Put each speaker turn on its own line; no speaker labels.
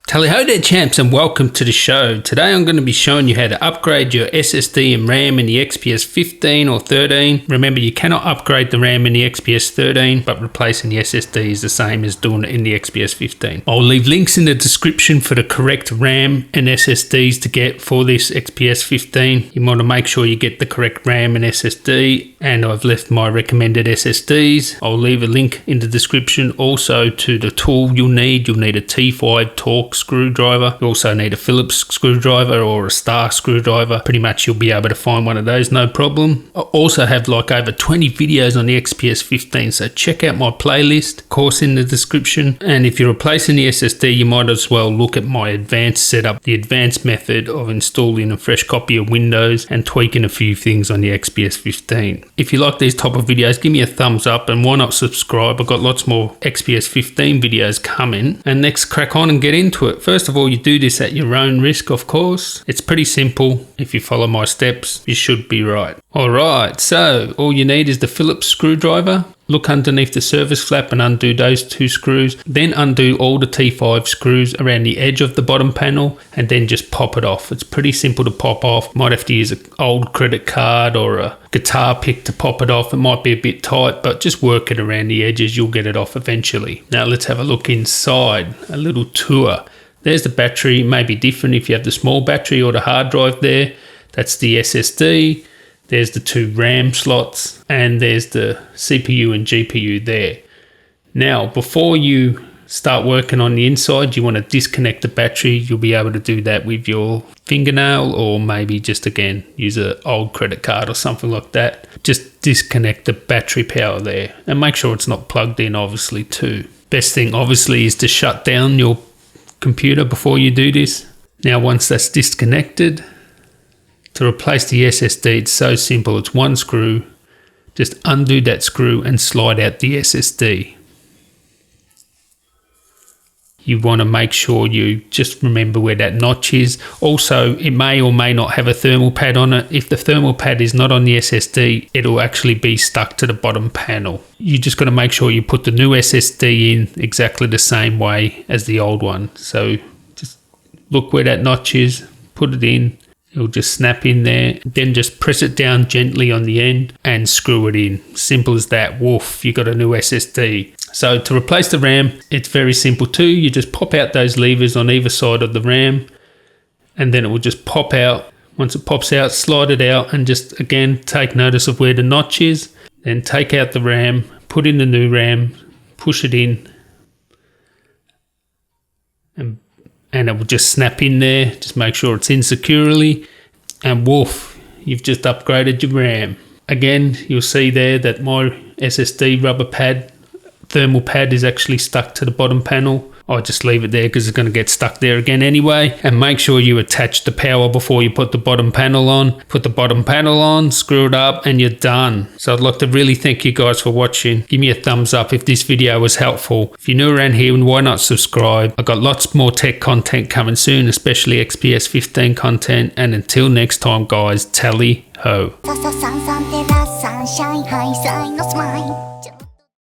Tally ho there champs, and welcome to the show. Today I'm going to be showing you how to upgrade your SSD and RAM in the XPS 15 or 13. Remember, you cannot upgrade the RAM in the XPS 13, but replacing the SSD is the same as doing it in the XPS 15. I'll leave links in the description for the correct RAM and SSDs to get for this XPS 15. You want to make sure you get the correct RAM and SSD, and I've left my recommended SSDs. I'll leave a link in the description also to the tool you'll need. You'll need a T5 Torx screwdriver. You also need a Phillips screwdriver or a Star screwdriver. Pretty much you'll be able to find one of those, no problem. I also have like over 20 videos on the XPS 15, so check out my playlist, course in the description. And if you're replacing the SSD, you might as well look at my advanced setup, the advanced method of installing a fresh copy of Windows and tweaking a few things on the XPS 15. If you like these type of videos, give me a thumbs up, and why not subscribe? I've got lots more XPS 15 videos coming. And next, crack on and get into it. First of all, you do this at your own risk, of course. It's pretty simple. If you follow my steps, you should be right. Alright, so all you need is the Phillips screwdriver. Look underneath the service flap and undo those two screws. Then undo all the T5 screws around the edge of the bottom panel, and then just pop it off. It's pretty simple to pop off. Might have to use an old credit card or a guitar pick to pop it off. It might be a bit tight, but just work it around the edges. You'll get it off eventually. Now let's have a look inside, a little tour. There's the battery. It may be different if you have the small battery or the hard drive there. That's the SSD. There's the two RAM slots, and there's the CPU and GPU there. Now, before you start working on the inside, you want to disconnect the battery. You'll be able to do that with your fingernail, or maybe just again use an old credit card or something like that. Just disconnect the battery power there, and make sure it's not plugged in, obviously, too. Best thing obviously is to shut down your computer before you do this. Now, once that's disconnected, to replace the SSD, it's so simple. It's one screw. Just undo that screw and slide out the SSD. You want to make sure you just remember where that notch is. Also, it may or may not have a thermal pad on it. If the thermal pad is not on the SSD, it'll actually be stuck to the bottom panel. You just got to make sure you put the new SSD in exactly the same way as the old one. So just look where that notch is, put it in. It'll just snap in there. Then just press it down gently on the end and screw it in. Simple as that. Woof, you got a new SSD. So to replace the RAM, it's very simple too. You just pop out those levers on either side of the RAM, and then it will just pop out. Once it pops out, slide it out, and just again take notice of where the notch is. Then take out the RAM, put in the new RAM, push it in, and it will just snap in there. Just make sure it's in securely, and woof, you've just upgraded your RAM. Again, you'll see there that my SSD rubber pad, thermal pad, is actually stuck to the bottom panel. I just leave it there because it's going to get stuck there again anyway. And make sure you attach the power before you put the bottom panel on. Put the bottom panel on, screw it up, and you're done. So I'd like to really thank you guys for watching. Give me a thumbs up if this video was helpful. If you're new around here, why not subscribe? I've got lots more tech content coming soon, especially XPS 15 content. And until next time, guys, tally ho.